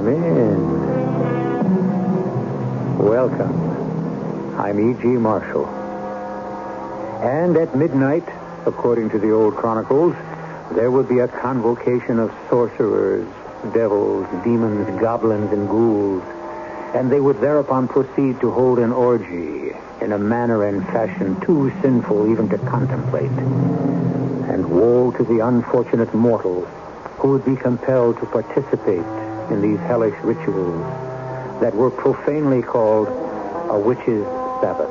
Come in. Welcome. I'm E.G. Marshall. And at midnight, according to the old chronicles, there would be a convocation of sorcerers, devils, demons, goblins, and ghouls, and they would thereupon proceed to hold an orgy in a manner and fashion too sinful even to contemplate. And woe to the unfortunate mortal who would be compelled to participate in these hellish rituals that were profanely called a witch's Sabbath.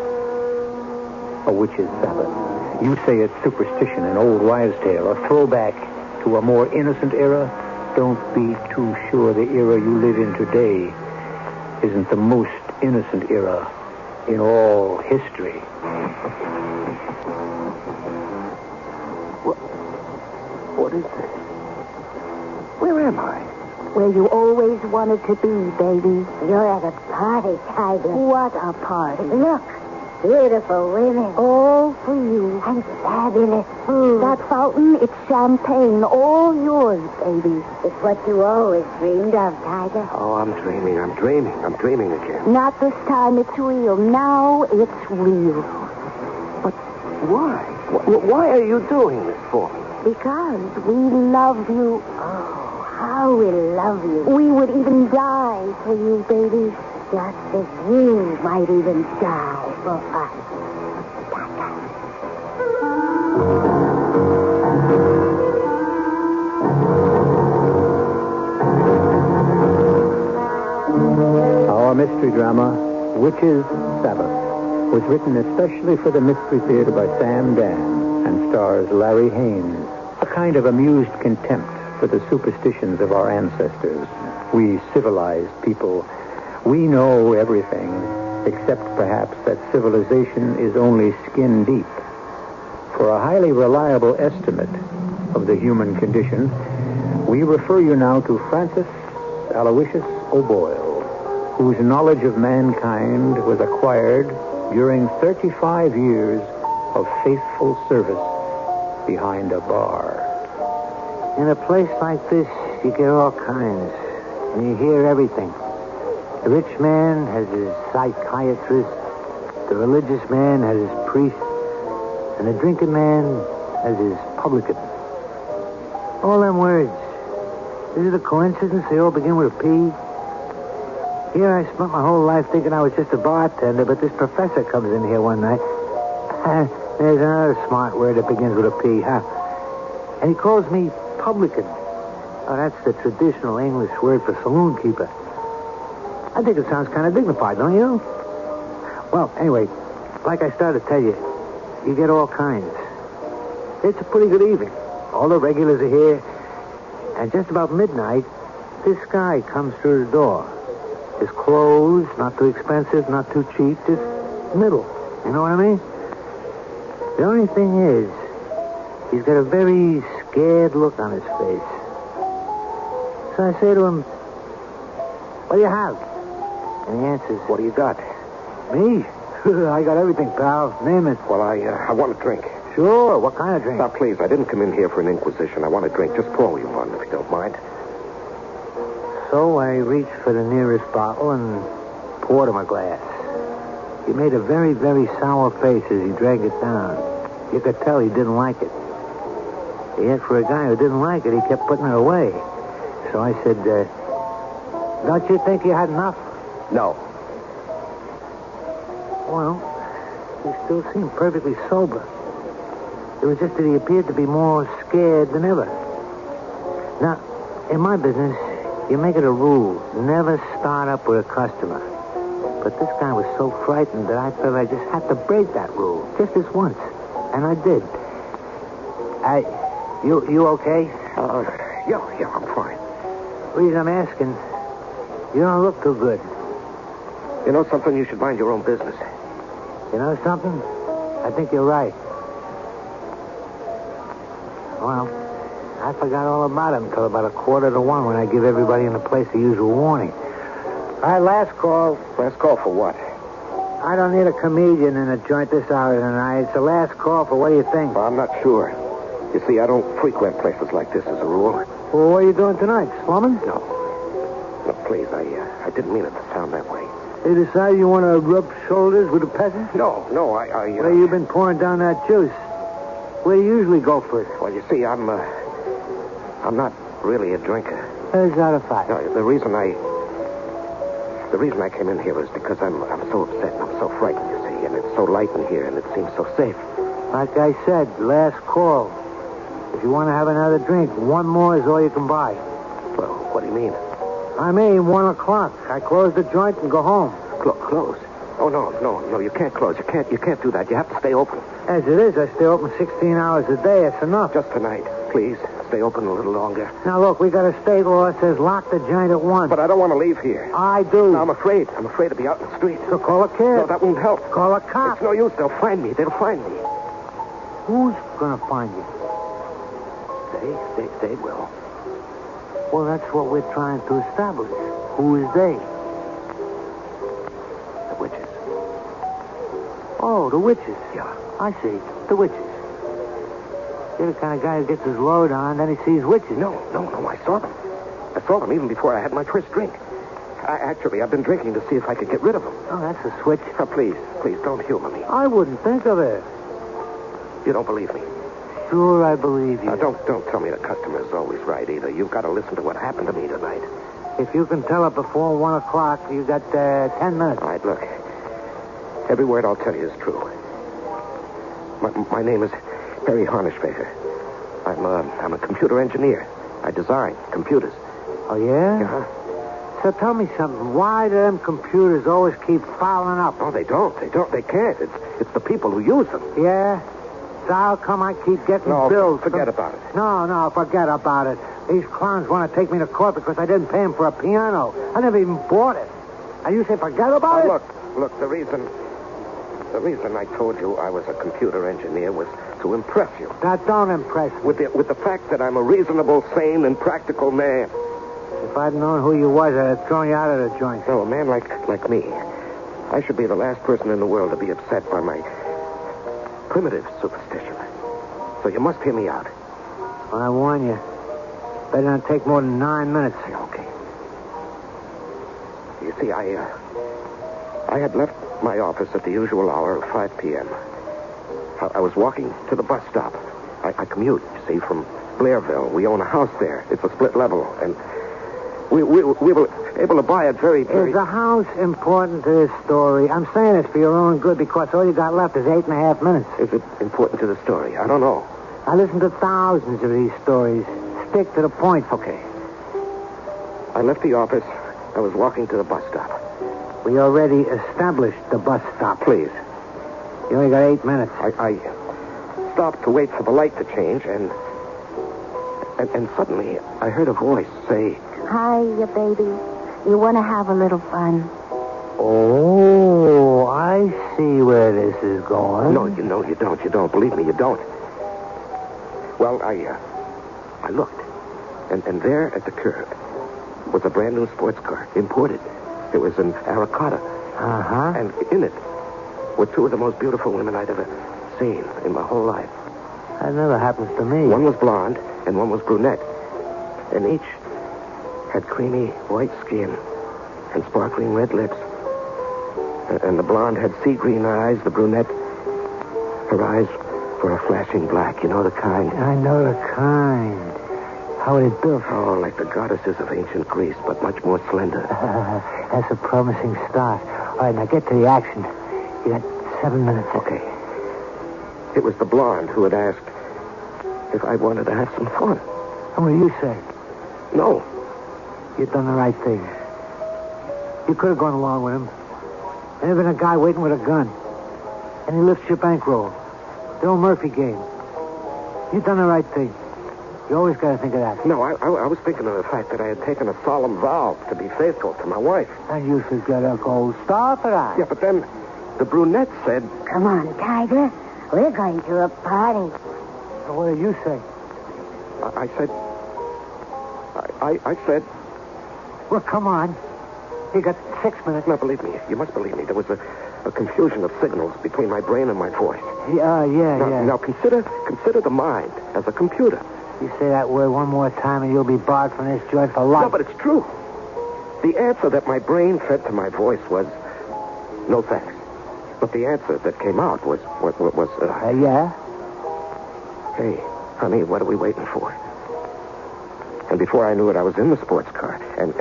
A witch's Sabbath. You say it's superstition, an old wives' tale, a throwback to a more innocent era. Don't be too sure the era you live in today isn't the most innocent era in all history. What is this? Where am I? Where you always wanted to be, baby. You're at a party, Tiger. What a party. Look, beautiful women. All for you. And fabulous food. That fountain, it's champagne. All yours, baby. It's what you always dreamed of, Tiger. Oh, I'm dreaming again. Not this time, it's real. Now it's real. But why? Why are you doing this for me? Because we love you. Oh, how we love you. We would even die for you, baby. Just as you might even die for us. Our mystery drama, Witch's Sabbath, was written especially for the Mystery Theater by Sam Dan and stars Larry Haynes. A kind of amused contempt for the superstitions of our ancestors. We civilized people, we know everything, except perhaps that civilization is only skin deep. For a highly reliable estimate of the human condition, we refer you now to Francis Aloysius O'Boyle, whose knowledge of mankind was acquired during 35 years of faithful service behind a bar. In a place like this, you get all kinds, and you hear everything. The rich man has his psychiatrist, the religious man has his priest, and the drinking man has his publican. All them words. Is it a coincidence they all begin with a P? Here I spent my whole life thinking I was just a bartender, but this professor comes in here one night. There's another smart word that begins with a P, huh? And he calls me publican. Oh, that's the traditional English word for saloon keeper. I think it sounds kind of dignified, don't you? Well, anyway, like I started to tell you, you get all kinds. It's a pretty good evening. All the regulars are here. And just about midnight, this guy comes through the door. His clothes, not too expensive, not too cheap, just middle. You know what I mean? The only thing is, he's got a very scared look on his face. So I say to him, what do you have? And he answers, what do you got? Me? I got everything, pal. Name it. Well, I want a drink. Sure. What kind of drink? Now, please, I didn't come in here for an inquisition. I want a drink just for all you want, if you don't mind. So I reached for the nearest bottle and poured him a glass. He made a very, very sour face as he dragged it down. You could tell he didn't like it. Yet for a guy who didn't like it, he kept putting it away. So I said, don't you think you had enough? No. Well, he still seemed perfectly sober. It was just that he appeared to be more scared than ever. Now, in my business, you make it a rule, never start up with a customer. But this guy was so frightened that I felt I just had to break that rule, just this once. And I did. You okay? Yeah, I'm fine. The reason I'm asking, you don't look too good. You know something? You should mind your own business. You know something? I think you're right. Well, I forgot all about him until about 1:45 when I give everybody in the place the usual warning. All right, last call. Last call for what? I don't need a comedian in a joint this hour of the night. It's the last call for what do you think? Well, I'm not sure. You see, I don't frequent places like this as a rule. Well, what are you doing tonight? Slumming? No. Look, please. I didn't mean it to sound that way. You decide you want to rub shoulders with a peasant? No, I Where you been pouring down that juice? Where do you usually go for it? Well, you see, I'm not really a drinker. How's that a fact? No, the reason I came in here is because I'm so upset and I'm so frightened, you see, and it's so light in here and it seems so safe. Like I said, last call. If you want to have another drink, one more is all you can buy. Well, what do you mean? I mean, 1 o'clock. I close the joint and go home. Close? Oh, no, you can't close. You can't do that. You have to stay open. As it is, I stay open 16 hours a day. It's enough. Just tonight, please. Stay open a little longer. Now, look, we got a state law that says lock the joint at 1. But I don't want to leave here. I do. No, I'm afraid. I'm afraid to be out in the street. So call a cab. No, that won't help. Call a cop. It's no use. They'll find me. They'll find me. Who's going to find you? They will. Well, that's what we're trying to establish. Who is they? The witches. Oh, the witches. Yeah. I see. The witches. You're the kind of guy who gets his load on, then he sees witches. No. I saw them. I saw them even before I had my first drink. I've been drinking to see if I could get rid of them. Oh, that's a switch. Now, please, don't humor me. I wouldn't think of it. You don't believe me? Sure, I believe you. Now, don't tell me the customer is always right, either. You've got to listen to what happened to me tonight. If you can tell it before 1 o'clock, you got 10 minutes. All right, look. Every word I'll tell you is true. My name is Harry Harnischbecker. I'm a computer engineer. I design computers. Oh, yeah? Uh-huh. So tell me something. Why do them computers always keep fouling up? Oh, they don't. They can't. It's the people who use them. Yeah? So how come I keep getting bills? Forget about it. No, forget about it. These clowns want to take me to court because I didn't pay them for a piano. I never even bought it. And you say forget about it? Look, the reason I told you I was a computer engineer was to impress you. That don't impress me. With the fact that I'm a reasonable, sane, and practical man. If I'd known who you was, I'd have thrown you out of the joint. No, a man like me. I should be the last person in the world to be upset by my primitive superstition. So you must hear me out. I warn you. Better not take more than 9 minutes. Okay. You see, I had left my office at the usual hour of 5 p.m. I was walking to the bus stop. I commute, you see, from Blairville. We own a house there. It's a split level, and we were able to buy it very... Is the house important to this story? I'm saying it's for your own good because all you got left is 8.5 minutes. Is it important to the story? I don't know. I listened to thousands of these stories. Stick to the point. Okay. I left the office. I was walking to the bus stop. We already established the bus stop. Please. You only got 8 minutes. I stopped to wait for the light to change, and suddenly I heard a voice say... Hiya, baby. You want to have a little fun? Oh, I see where this is going. No, you don't. You don't. Believe me, you don't. Well, I looked, and there at the curb was a brand new sports car, imported. It was an Aracata. Uh-huh. And in it were two of the most beautiful women I'd ever seen in my whole life. That never happens to me. One was blonde, and one was brunette. And each had creamy white skin and sparkling red lips. And the blonde had sea green eyes. The brunette, her eyes were a flashing black. You know the kind? I know the kind. How are they built? Oh, like the goddesses of ancient Greece, but much more slender. That's a promising start. All right, now get to the action. You got 7 minutes. Okay. It was the blonde who had asked if I wanted to have some fun. And what do you say? No. You've done the right thing. You could have gone along with him. There'd been a guy waiting with a gun. And he lifts your bankroll. The old Murphy game. You've done the right thing. You always got to think of that. No, I was thinking of the fact that I had taken a solemn vow to be faithful to my wife. And you should get a gold star for that. Yeah, but then the brunette said... Come on, Tiger. We're going to a party. So what did you say? I said... I said... Well, come on. You got 6 minutes. Now, believe me. You must believe me. There was a confusion of signals between my brain and my voice. Yeah. Now, consider the mind as a computer. You say that word one more time and you'll be barred from this joint for life. No, but it's true. The answer that my brain fed to my voice was, no thanks. But the answer that came out was Yeah? hey, honey, what are we waiting for? And before I knew it, I was in the sports car. And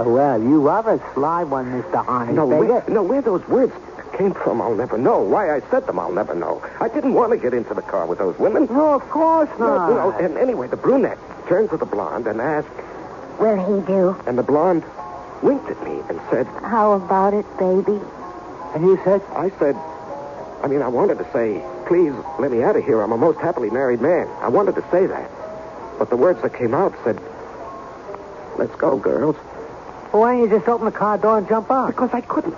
Well, you are a sly one, Mr. Harnisberger. where those words came from, I'll never know. Why I said them, I'll never know. I didn't want to get into the car with those women. No, of course not. No, and anyway, the brunette turned to the blonde and asked, Will he do? and the blonde winked at me and said, How about it, baby? And you said? I wanted to say, please let me out of here. I'm a most happily married man. I wanted to say that. But the words that came out said, let's go, girls. Well, why don't you just open the car door and jump out? Because I couldn't.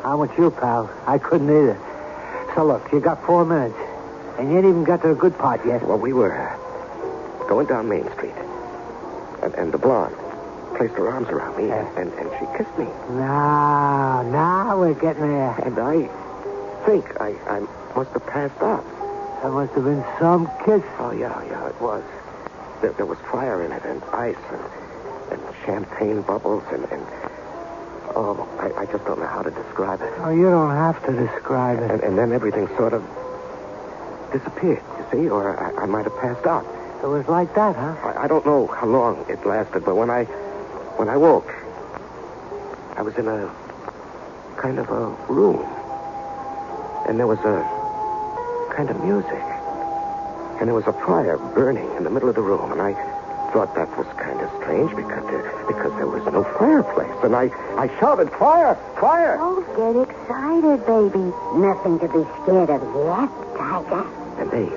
I'm with you, pal. I couldn't either. So look, you got 4 minutes. And you ain't even got to the good part yet. Well, we were going down Main Street. And the blonde placed her arms around me and she kissed me. Now we're getting there. And I think I must have passed out. That must have been some kiss. Oh, yeah, it was. There was fire in it and ice and champagne bubbles and I just don't know how to describe it. Oh, you don't have to describe it. And then everything sort of disappeared, you see, or I might have passed out. It was like that, huh? I don't know how long it lasted, but when I woke, I was in a kind of a room. And there was a kind of music. And there was a fire burning in the middle of the room. And I thought that was kind of strange because there was no fireplace. And I shouted, fire, fire! Don't get excited, baby. Nothing to be scared of yet, Tiger. And they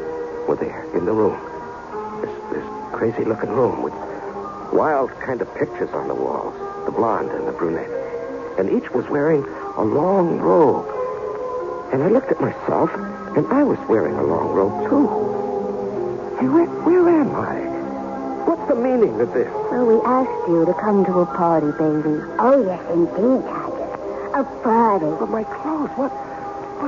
were there in the room. This crazy-looking room with wild kind of pictures on the walls. The blonde and the brunette. And each was wearing a long robe. And I looked at myself, and I was wearing a long robe, too. Hey, where am I? What's the meaning of this? Well, we asked you to come to a party, baby. Oh, yes, indeed, Tiger. A party. But my clothes, what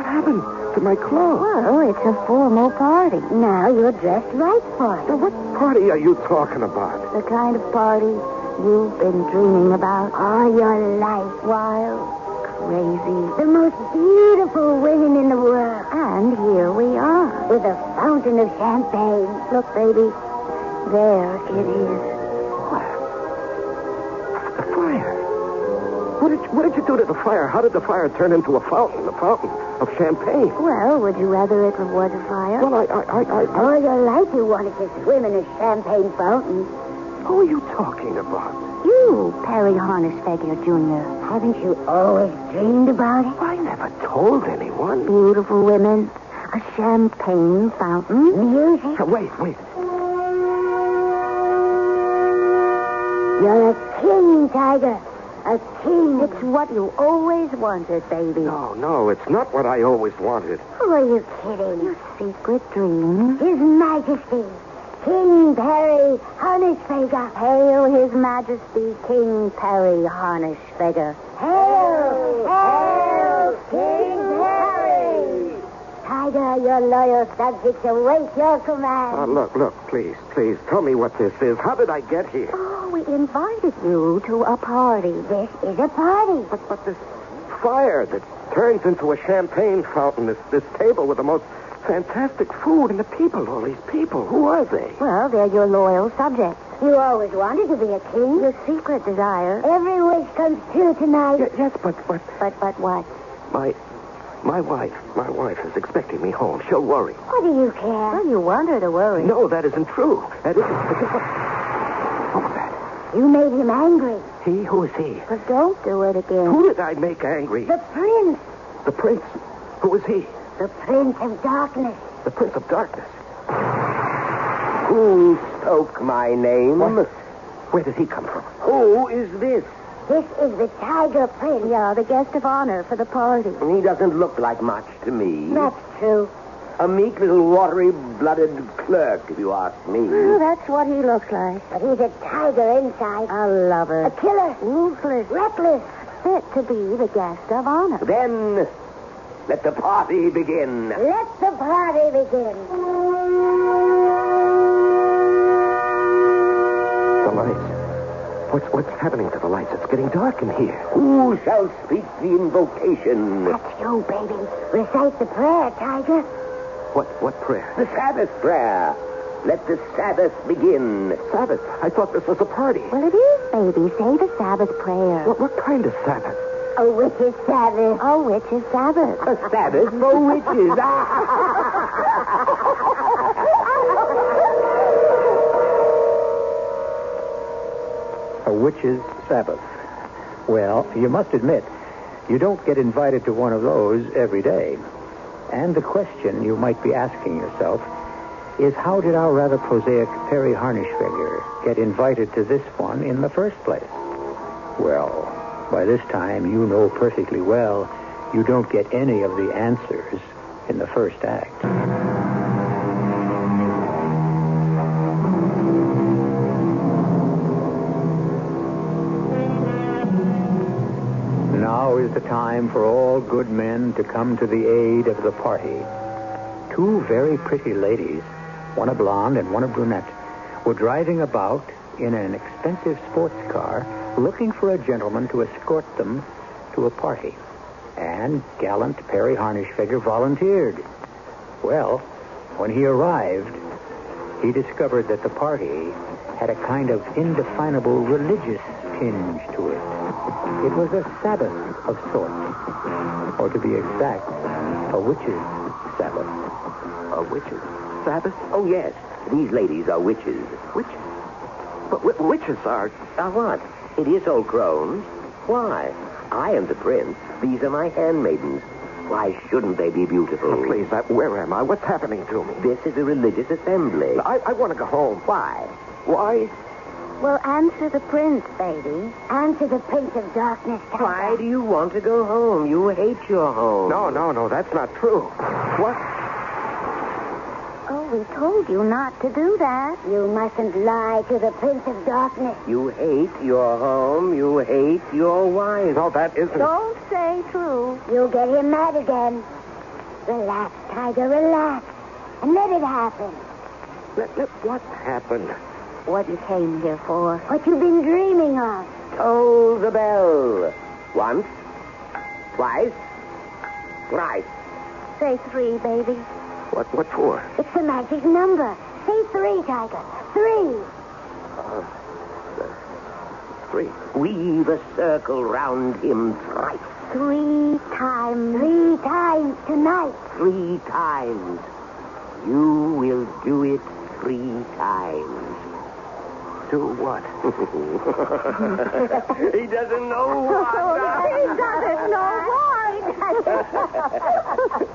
happened to my clothes? Well, it's a formal party. Now you're dressed right for it. Now, what party are you talking about? The kind of party you've been dreaming about all your life. Wild, crazy, the most beautiful women in the world. And here we are, with a fountain of champagne. Look, baby, there it is. What? The fire. What did you do to the fire? How did the fire turn into a fountain of champagne? Well, would you rather it was a fire? Well, I... All your life you wanted to swim in a champagne fountain. Who are you talking about? You, Perry Harnisberger Jr. Haven't you always dreamed about it? I never told anyone. Beautiful women, a champagne fountain, music. Wait. You're a king, Tiger. A king. It's what you always wanted, baby. No, it's not what I always wanted. Who are you kidding? Your secret dream. His Majesty, King Perry Harnisberger. Hail His Majesty, King Perry Harnisberger. Hail, King Perry! Tiger, your loyal subjects await your command. Look, please, tell me what this is. How did I get here? Oh, we invited you to a party. This is a party. But this fire that turns into a champagne fountain, this table with the most fantastic food, and the people, all these people, who are they? Well, they're your loyal subjects. You always wanted to be a king. Your secret desire. Every wish comes true tonight. Yes, but... But what? My wife is expecting me home. She'll worry. What do you care? Well, you want her to worry. No, that isn't true. That isn't... What was that? You made him angry. He? Who is he? But don't do it again. Who did I make angry? The prince. The prince? Who is he? The Prince of Darkness. The Prince of Darkness? Who spoke my name? What? Where did he come from? Who is this? This is the Tiger Prince. Yeah, the guest of honor for the party. He doesn't look like much to me. That's true. A meek little watery-blooded clerk, if you ask me. Well, that's what he looks like. But he's a tiger inside. A lover. A killer. Ruthless. Reckless. Fit to be the guest of honor. Then, let the party begin. Let the party begin. The lights. What's happening to the lights? It's getting dark in here. Who shall speak the invocation? That's you, baby. Recite the prayer, Tiger. What prayer? The Sabbath prayer. Let the Sabbath begin. Sabbath? I thought this was a party. Well, it is, baby. Say the Sabbath prayer. What kind of Sabbath? A witch's Sabbath. A witch's Sabbath. A Sabbath for witches. A witch's Sabbath. Well, you must admit, you don't get invited to one of those every day. And the question you might be asking yourself is, how did our rather prosaic Perry Harnish figure get invited to this one in the first place? Well, by this time, you know perfectly well you don't get any of the answers in the first act. Now is the time for all good men to come to the aid of the party. Two very pretty ladies, one a blonde and one a brunette, were driving about in an expensive sports car looking for a gentleman to escort them to a party. And gallant Perry Harnish figure volunteered. Well, when he arrived, he discovered that the party had a kind of indefinable religious tinge to it. It was a Sabbath of sorts. Or to be exact, a witch's Sabbath. A witch's Sabbath? Oh, yes. These ladies are witches. Witches? But witches are what? It is all grown. Why? I am the prince. These are my handmaidens. Why shouldn't they be beautiful? Oh, please, where am I? What's happening to me? This is a religious assembly. I want to go home. Why? Why? Well, answer the prince, baby. Answer the prince of darkness, Tiger. Why do you want to go home? You hate your home. No, that's not true. What? Oh, we told you not to do that. You mustn't lie to the prince of darkness. You hate your home. You hate your wife. No, that isn't... Don't say true. You'll get him mad again. Relax, Tiger, relax. And let it happen. What happened? What you came here for. What you've been dreaming of. Toll the bell. Once. Twice. Thrice. Say 3, baby. What for? It's the magic number. Say 3, Tiger. 3. 3. Weave a circle round him thrice. 3 times. 3 times tonight. 3 times. You will do it 3 times. Do what? He doesn't know why. He doesn't know why.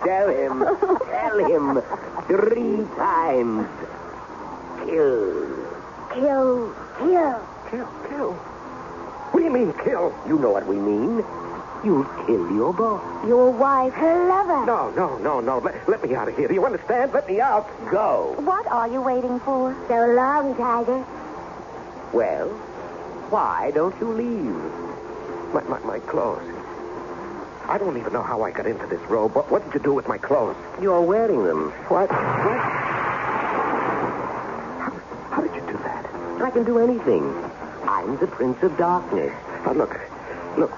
Tell him 3 times. Kill. Kill. Kill? What do you mean, kill? You know what we mean. You'll kill your boss. Your wife, her lover. No. Let me out of here. Do you understand? Let me out. Go. What are you waiting for? So long, Tiger. Well, why don't you leave? My clothes. I don't even know how I got into this robe. What did you do with my clothes? You're wearing them. What? How did you do that? I can do anything. I'm the Prince of Darkness. Now, look,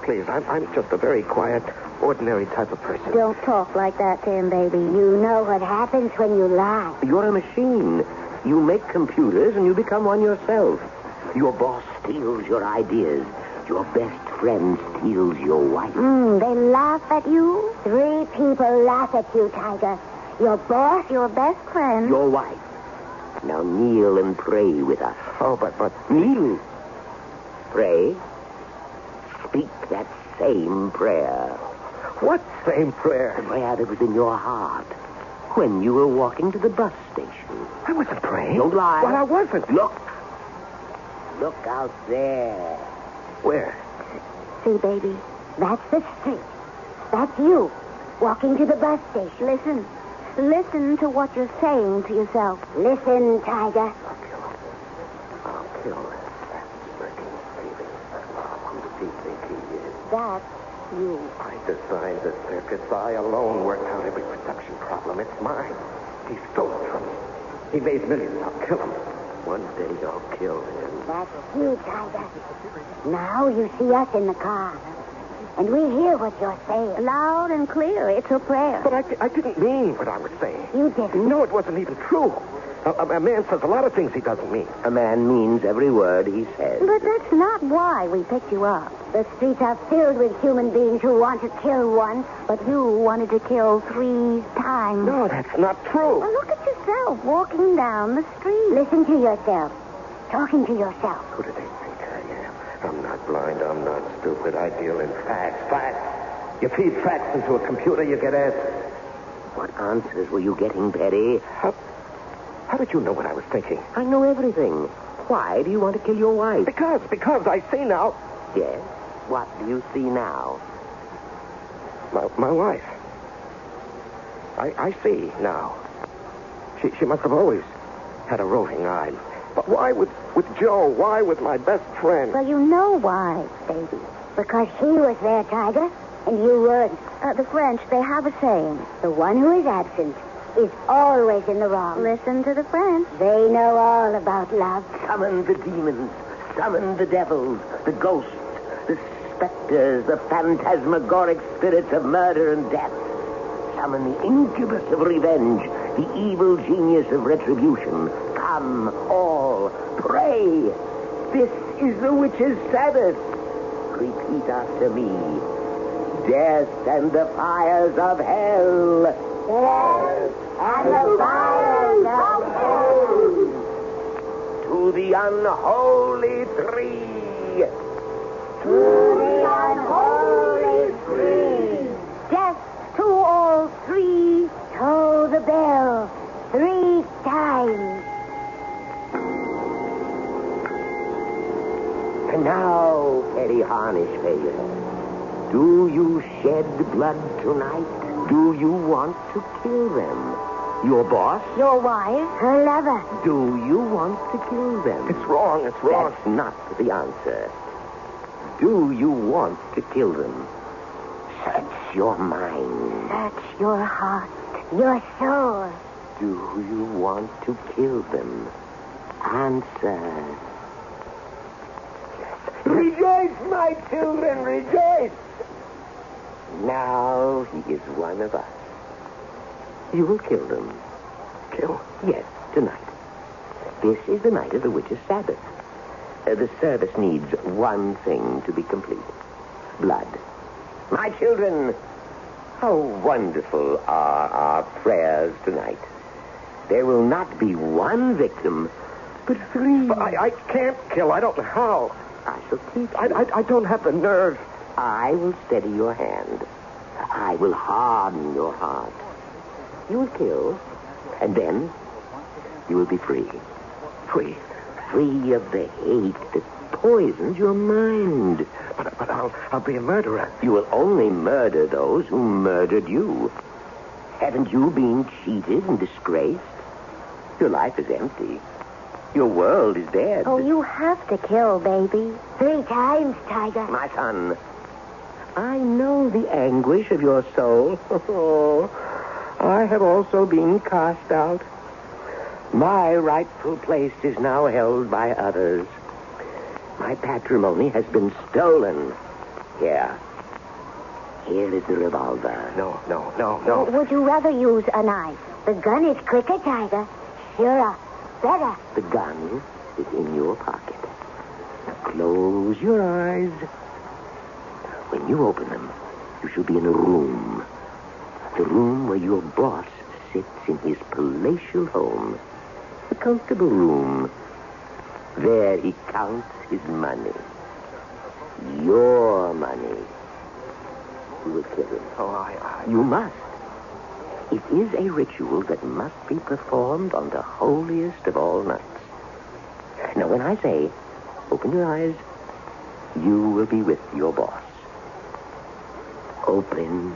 please. I'm just a very quiet, ordinary type of person. Don't talk like that to him, baby. You know what happens when you lie. You're a machine. You make computers and you become one yourself. Your boss steals your ideas. Your best friend steals your wife. They laugh at you. 3 people laugh at you, Tiger. Your boss, your best friend. Your wife. Now kneel and pray with us. Oh, but... Kneel. Pray. Speak that same prayer. What same prayer? The prayer that was in your heart when you were walking to the bus station. I wasn't praying. Don't lie. Well, I wasn't. Look out there. Where? See, baby, that's the street. That's you, walking to the bus station. Listen to what you're saying to yourself. Listen, Tiger. I'll kill that smirking, thieving who does he think he is? That's you. I designed the circus. I alone worked out every production problem. It's mine. He stole it from me. He made millions. I'll kill him. one day I'll kill him. That's you, Tiger. Now you see us in the car. And we hear what you're saying. Loud and clear. It's a prayer. But I didn't mean what I was saying. You didn't? No, it wasn't even true. A man says a lot of things he doesn't mean. A man means every word he says. But that's not why we picked you up. The streets are filled with human beings who want to kill once, but you wanted to kill 3 times. No, that's not true. Well, look at yourself walking down the street. Listen to yourself. Talking to yourself. Who do they think I am? I'm not blind. I'm not stupid. I deal in facts. Facts. You feed facts into a computer, you get answers. What answers were you getting, Betty? How did you know what I was thinking? I know everything. Why do you want to kill your wife? Because I see now. Yes? What do you see now? My wife. I see now. She must have always had a roving eye. But why with Joe? Why with my best friend? Well, you know why, baby. Because he was there, Tiger, and you weren't. The French, they have a saying. The one who is absent is always in the wrong. Listen to the French. They know all about love. Summon the demons. Summon the devils, the ghosts, the specters, the phantasmagoric spirits of murder and death. Summon the incubus of revenge, the evil genius of retribution. Come, all, pray. This is the witch's Sabbath. Repeat after me. Death and the fires of hell. Death and the fires of hell. To the unholy three. To the unholy three. Death to all 3. Toll the bell 3 times. And now, Petty Harnish Failure, do you shed blood tonight? Do you want to kill them? Your boss? Your wife? Her lover? Do you want to kill them? It's wrong. That's not the answer. Do you want to kill them? Search your mind. Search your heart, your soul. Do you want to kill them? Answer. Rejoice, my children, rejoice! Now he is one of us. You will kill them. Kill? Yes, tonight. This is the night of the witch's Sabbath. The service needs one thing to be complete. Blood. My children, how wonderful are our prayers tonight. There will not be one victim, but 3. But I can't kill. I don't know how. I shall teach you. I don't have the nerve. I will steady your hand. I will harden your heart. You will kill, and then you will be free. Free. Free of the hate that poisons your mind. But I'll be a murderer. You will only murder those who murdered you. Haven't you been cheated and disgraced? Your life is empty. Your world is dead. Oh, you have to kill, baby. 3 times, Tiger. My son, I know the anguish of your soul. I have also been cast out. My rightful place is now held by others. My patrimony has been stolen. Here is the revolver. No. Would you rather use a knife? The gun is quicker, Tiger. Surer. Better. The gun is in your pocket. Close your eyes. When you open them, you shall be in a room. The room where your boss sits in his palatial home. A comfortable room. There he counts his money. Your money. You will kill him. You must. It is a ritual that must be performed on the holiest of all nights. Now, when I say, open your eyes, you will be with your boss. Open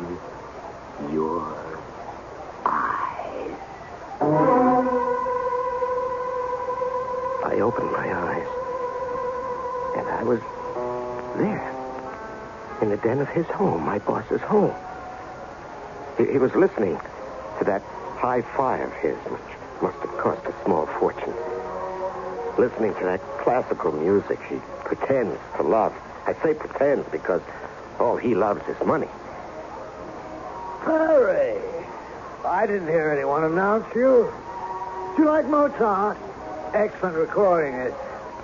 your eyes. I opened my eyes, and I was there, in the den of his home, my boss's home. He was listening to that hi-fi of his, which must have cost a small fortune. listening to that classical music. She pretends to love. I say pretends because all he loves is money. Perry, I didn't hear anyone announce you. Do you like Mozart? Excellent recording.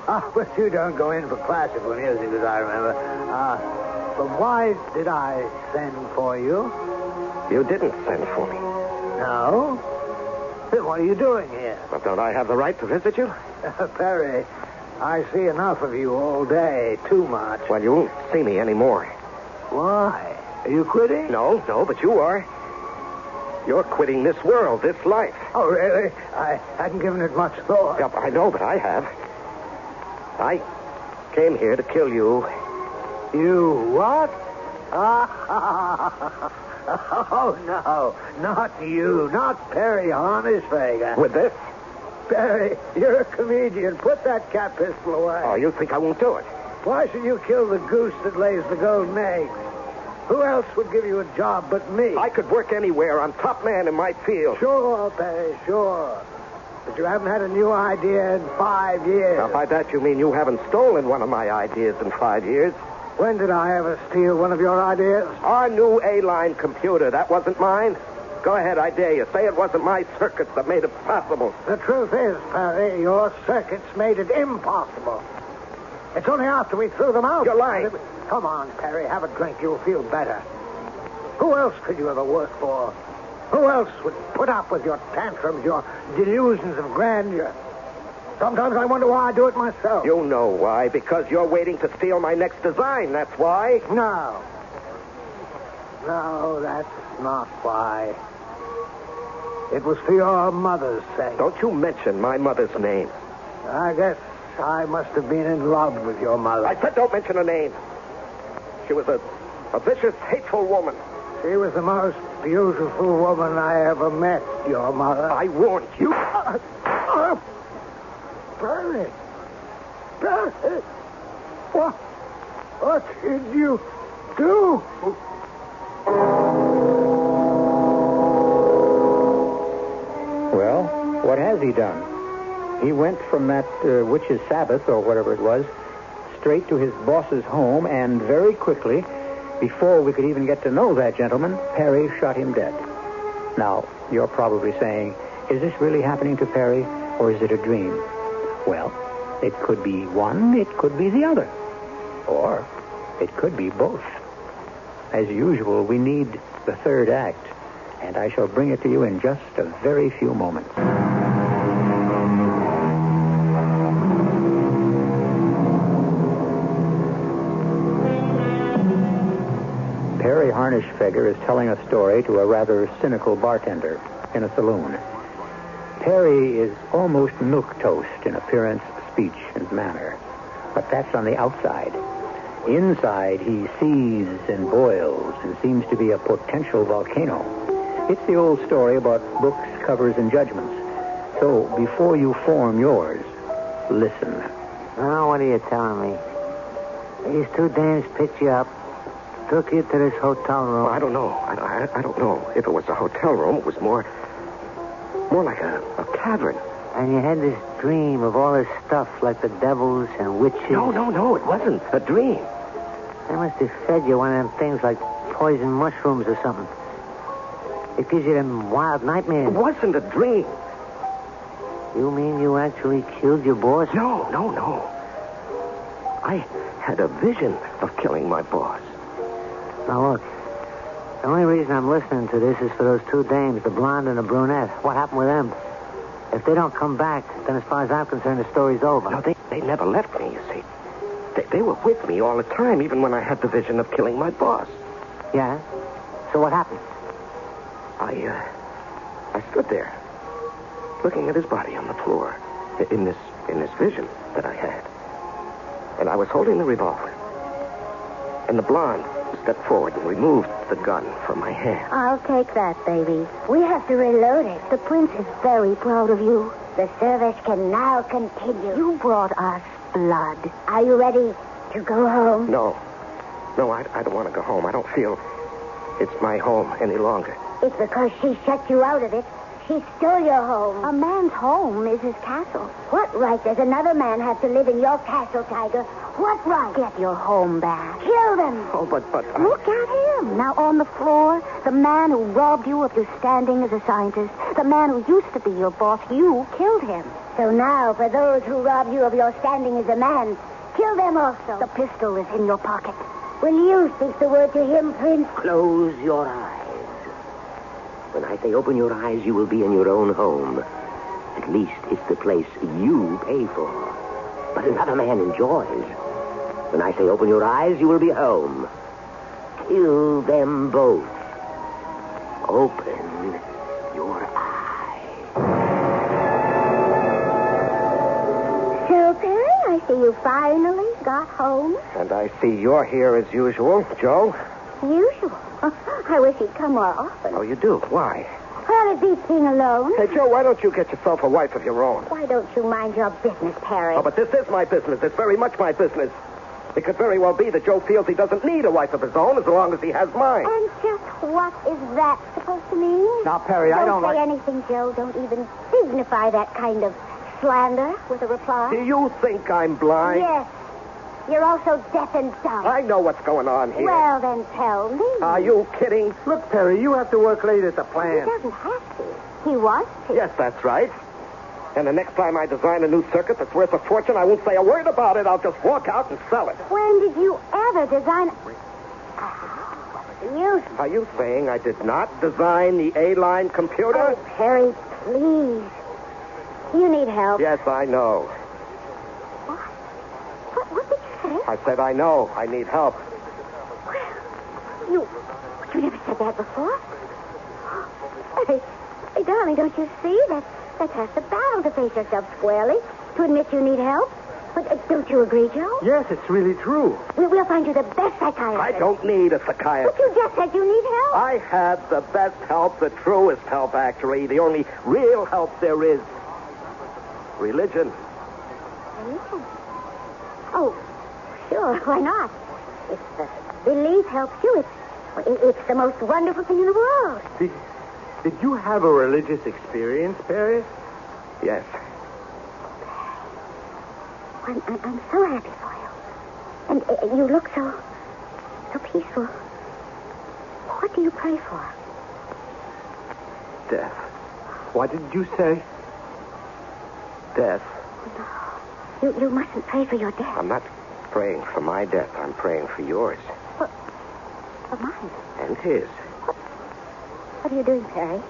But you don't go in for classical music, as I remember. But why did I send for you? You didn't send for me. No? Then what are you doing here? Well, don't I have the right to visit you? Perry, I see enough of you all day. Too much. Well, you won't see me anymore. Why? Are you quitting? No, but you are. You're quitting this world, this life. Oh, really? I hadn't given it much thought. Yeah, I know, but I have. I came here to kill you. You what? Oh, no. Not you. Not Perry Hornishfager. With this? Perry, you're a comedian. Put that cat pistol away. Oh, you think I won't do it? Why should you kill the goose that lays the golden eggs? Who else would give you a job but me? I could work anywhere. I'm top man in my field. Sure, Perry, sure. But you haven't had a new idea in 5 years. Now, by that you mean you haven't stolen one of my ideas in 5 years. When did I ever steal one of your ideas? Our new A-line computer, that wasn't mine. Go ahead, I dare you. Say it wasn't my circuits that made it possible. The truth is, Perry, your circuits made it impossible. It's only after we threw them out. You're lying. Come on, Perry, have a drink. You'll feel better. Who else could you ever work for? Who else would put up with your tantrums, your delusions of grandeur? Sometimes I wonder why I do it myself. You know why. Because you're waiting to steal my next design, that's why. No. No, that's not why. It was for your mother's sake. Don't you mention my mother's name. I guess I must have been in love with your mother. I said don't mention her name. She was a vicious, hateful woman. She was the most beautiful woman I ever met, your mother. I warned you. Perry. Perry. What did you do? Well, what has he done? He went from that witch's Sabbath, or whatever it was, straight to his boss's home, and very quickly, before we could even get to know that gentleman, Perry shot him dead. Now, you're probably saying, is this really happening to Perry, or is it a dream? Well, it could be one, it could be the other. Or it could be both. As usual, we need the third act, and I shall bring it to you in just a very few moments. Perry Harnischfeger is telling a story to a rather cynical bartender in a saloon. Perry is almost milquetoast in appearance, speech, and manner. But that's on the outside. Inside, he seethes and boils and seems to be a potential volcano. It's the old story about books, covers, and judgments. So, before you form yours, listen. Now, what are you telling me? These two dames picked you up, took you to this hotel room. Well, I don't know. I don't know. If it was a hotel room, it was more like a cavern. And you had this dream of all this stuff like the devils and witches. No. It wasn't a dream. They must have fed you one of them things like poison mushrooms or something. It gives you them wild nightmares. It wasn't a dream. You mean you actually killed your boss? No. I had a vision of killing my boss. Now, look. The only reason I'm listening to this is for those two dames, the blonde and the brunette. What happened with them? If they don't come back, then as far as I'm concerned, the story's over. No, they never left me, you see. They were with me all the time, even when I had the vision of killing my boss. Yeah? So what happened? I stood there, looking at his body on the floor, in this vision that I had. And I was holding the revolver. And the blonde stepped forward and removed the gun from my hand. I'll take that, baby. We have to reload it. The prince is very proud of you. The service can now continue. You brought us blood. Are you ready to go home? No, I don't want to go home. I don't feel it's my home any longer. It's because she shut you out of it. He stole your home. A man's home is his castle. What right does another man have to live in your castle, Tiger? What right? Get your home back. Kill them. Oh, but... Look at him. Now on the floor, the man who robbed you of your standing as a scientist, the man who used to be your boss, you killed him. So now, for those who robbed you of your standing as a man, kill them also. The pistol is in your pocket. Will you speak the word to him, Prince? Close your eyes. When I say open your eyes, you will be in your own home. At least it's the place you pay for. But another man enjoys. When I say open your eyes, you will be home. Kill them both. Open your eyes. So, Perry, I see you finally got home. And I see you're here as usual, Joe. Usual. I wish he'd come more often. Oh, you do? Why? Well, it beats being alone. Hey, Joe, why don't you get yourself a wife of your own? Why don't you mind your business, Perry? Oh, but this is my business. It's very much my business. It could very well be that Joe feels he doesn't need a wife of his own as long as he has mine. And just what is that supposed to mean? Now, Perry, I don't say like... anything, Joe. Don't even signify that kind of slander with a reply. Do you think I'm blind? Yes. You're also deaf and dumb. I know what's going on here. Well, then tell me. Are you kidding? Look, Perry, you have to work late at the He plant. doesn't have to. He wants to. Yes, that's right. And the next time I design a new circuit that's worth a fortune, I won't say a word about it. I'll just walk out and sell it. When did you ever design... You... Are you saying I did not design the A-line computer? Oh, Perry, please. You need help. Yes, I know. What did you say? I said I know. I need help. You never said that before. Hey, darling, don't you see? That's half the battle to face yourself squarely, to admit you need help. But don't you agree, Joe? Yes, it's really true. We'll find you the best psychiatrist. I don't need a But psychiatrist. you just said you need help. I have the best help, the truest help, actually. The only real help there is. Religion. Religion? Oh, sure, why not? If belief helps you, it's the most wonderful thing in the world. Did you have a religious experience, Perry? Yes. I'm so happy for you. And you look so peaceful. What do you pray for? Death. What did you say? Death. You mustn't pray for your death. I'm not praying for my death. I'm praying for yours. For mine. And his. What are you doing, Perry?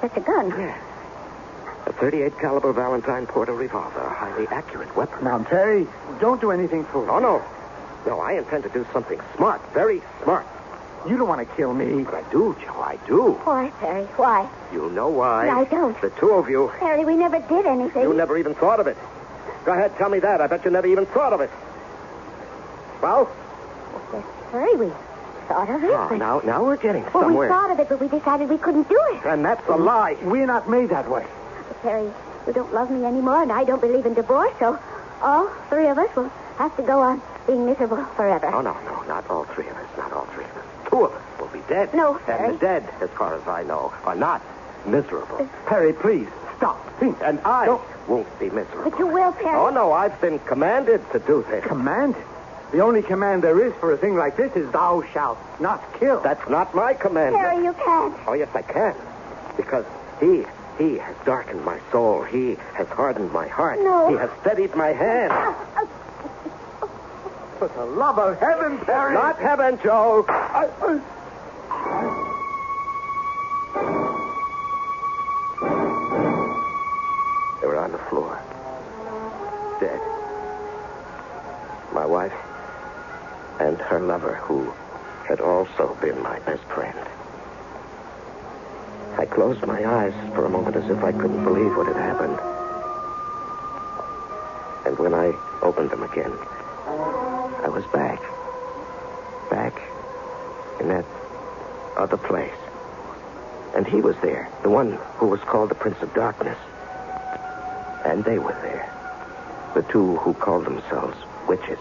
That's a gun. Yeah. A .38 caliber Valentine Porter revolver. A highly accurate weapon. Now, Perry, don't do anything foolish. Oh, no. No, I intend to do something smart. Very smart. You don't want to kill me. But I do, Joe. I do. Why, Perry? Why? You'll know why. I don't. The two of you. Perry, we never did anything. You never even thought of it. Go ahead, tell me that. I bet you never even thought of it. Well? Yes, Perry, we thought of it. Oh, but... now we're getting Well, somewhere. we thought of it, but we decided we couldn't do it. And that's a lie. We're not made that way. Perry, you don't love me anymore, and I don't believe in divorce, so all three of us will have to go on being miserable forever. Oh, no, not all three of us. Not all three of us. Two of us will be dead. No, Perry. And the dead, as far as I know, are not miserable. Perry, please, stop. Think. And I won't be miserable. But you will, Perry. Oh, no, I've been commanded to do this. Command? The only command there is for a thing like this is thou shalt not kill. That's not my command. Perry, you can't. Oh, yes, I can. Because he has darkened my soul. He has hardened my heart. No. He has steadied my hand. For the love of heaven, Perry. Not heaven, Joe. They were on the floor. Dead. My wife and her lover, who had also been my best friend. I closed my eyes for a moment as if I couldn't believe what had happened. And when I opened them again, I was back. Back in that other place. And he was there, the one who was called the Prince of Darkness. And they were there. The two who called themselves witches.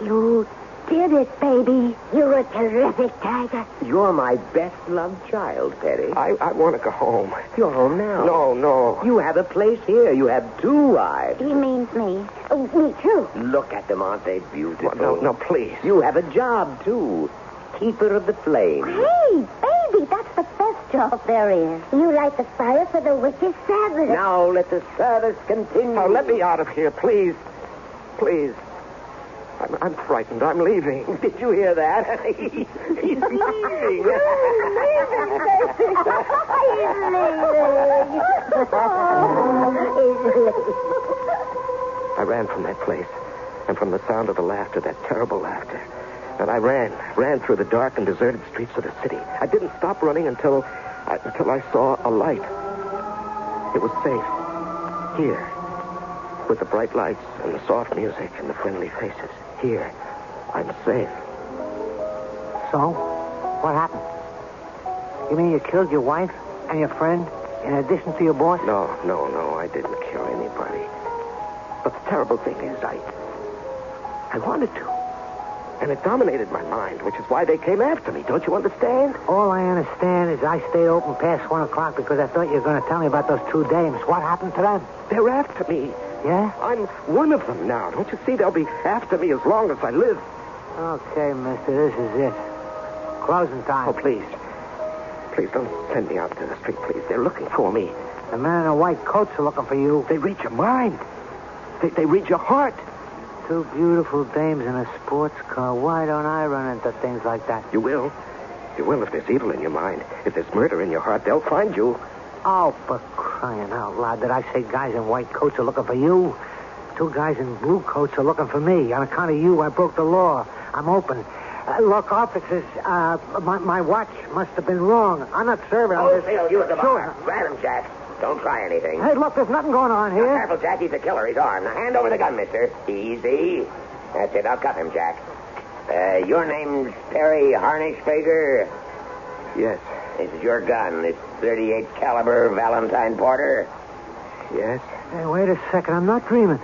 You did it, baby. You were terrific, Tiger. You're my best-loved child, Petty. I want to go home. You're home now. No. You have a place here. You have 2 wives. He means me. Oh, me, too. Look at them, aren't they beautiful? No, please. You have a job, too. Keeper of the flame. Hey, baby, that's the best job there is. You light the fire for the witch's Sabbath. Now let the service continue. Now, let me out of here, please. Please. I'm frightened. I'm leaving. Did you hear that? He's leaving. I ran from that place, and from the sound of the laughter, that terrible laughter. And I ran through the dark and deserted streets of the city. I didn't stop running until I saw a light. It was safe. Here. With the bright lights and the soft music and the friendly faces. Here. I'm safe. So? What happened? You mean you killed your wife and your friend in addition to your boss? No. I didn't kill anybody. But the terrible thing is, I wanted to. And it dominated my mind, which is why they came after me. Don't you understand? All I understand is I stayed open past 1 o'clock because I thought you were going to tell me about those 2 dames. What happened to them? They're after me. Yeah? I'm one of them now. Don't you see? They'll be after me as long as I live. Okay, mister, this is it. Closing time. Oh, please. Please don't send me out to the street, please. They're looking for me. The men in the white coats are looking for you. They read your mind. They read your heart. 2 beautiful dames in a sports car. Why don't I run into things like that? You will. You will if there's evil in your mind. If there's murder in your heart, they'll find you. Oh, for crying out loud. Did I say guys in white coats are looking for you? 2 guys in blue coats are looking for me. On account of you, I broke the law. I'm open. Look, officers, my watch must have been wrong. I'm not serving. Phil, you at the bar. Grab him, Jack. Don't try anything. Hey, look, there's nothing going on here. Careful, Jack. He's a killer. He's armed. Now, hand over the gun, mister. Easy. That's it. I'll cuff him, Jack. Your name's Perry Harnischfager? Yes. This is your gun. This 38 caliber Valentine Porter? Yes. Hey, wait a second. I'm not dreaming.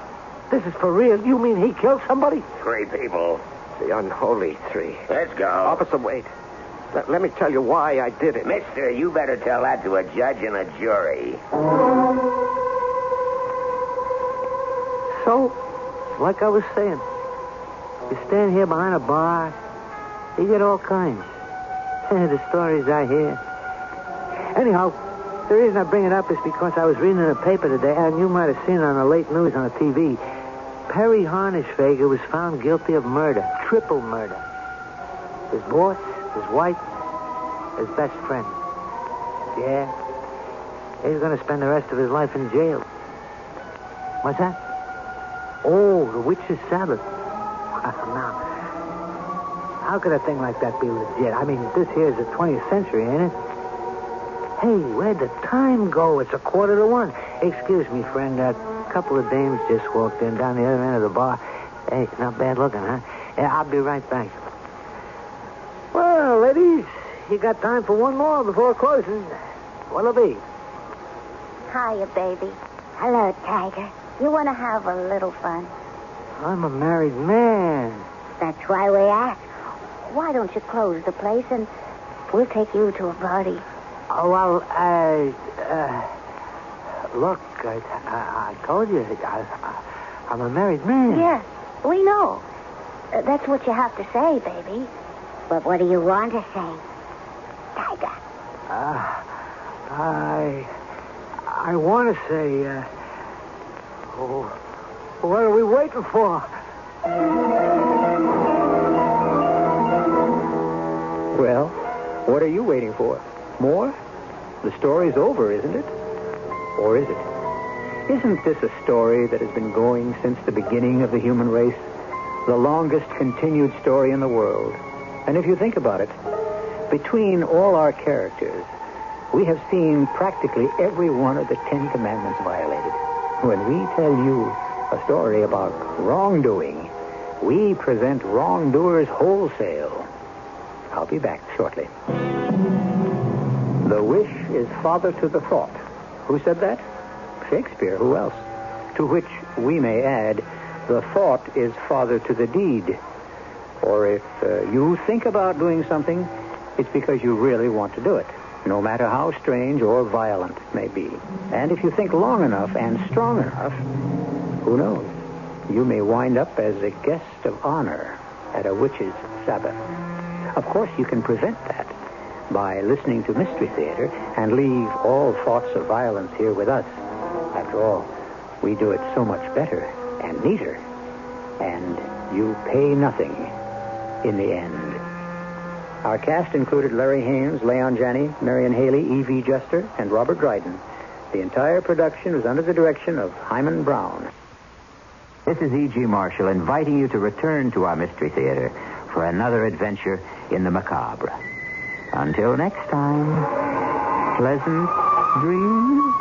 This is for real. You mean he killed somebody? 3 people. The unholy 3. Let's go. Officer, wait. Let me tell you why I did it. Mister, you better tell that to a judge and a jury. So, like I was saying, you stand here behind a bar, you get all kinds. The stories I hear. Anyhow, the reason I bring it up is because I was reading in the paper today, and you might have seen it on the late news on the TV. Perry Harnischfager was found guilty of murder, triple murder. His boss, his wife, his best friend. Yeah. He's going to spend the rest of his life in jail. What's that? Oh, the witch's Sabbath. Now, how could a thing like that be legit? I mean, this here is the 20th century, ain't it? Hey, where'd the time go? It's 1:45. Excuse me, friend. A couple of dames just walked in down the other end of the bar. Hey, not bad looking, huh? Yeah, I'll be right back. Well, ladies, you got time for one more before closing. What'll it be? Hiya, baby. Hello, Tiger. You want to have a little fun? I'm a married man. That's why we asked. Why don't you close the place and we'll take you to a party? Oh, well, look, I told you, I'm a married man. Yes, we know. That's what you have to say, baby. But what do you want to say, Tiger? I want to say, what are we waiting for? Well, what are you waiting for? More? The story's over, isn't it? Or is it? Isn't this a story that has been going since the beginning of the human race? The longest continued story in the world. And if you think about it, between all our characters, we have seen practically every one of the 10 Commandments violated. When we tell you a story about wrongdoing, we present wrongdoers wholesale. I'll be back shortly. The wish is father to the thought. Who said that? Shakespeare. Who else? To which we may add, the thought is father to the deed. Or if you think about doing something, it's because you really want to do it, no matter how strange or violent it may be. And if you think long enough and strong enough, who knows? You may wind up as a guest of honor at a witch's Sabbath. Of course, you can prevent that by listening to Mystery Theater and leave all thoughts of violence here with us. After all, we do it so much better and neater, and you pay nothing in the end. Our cast included Larry Haynes, Leon Janney, Marion Haley, E.V. Juster, and Robert Dryden. The entire production was under the direction of Himan Brown. This is E.G. Marshall inviting you to return to our Mystery Theater for another adventure in the macabre. Until next time, pleasant dreams.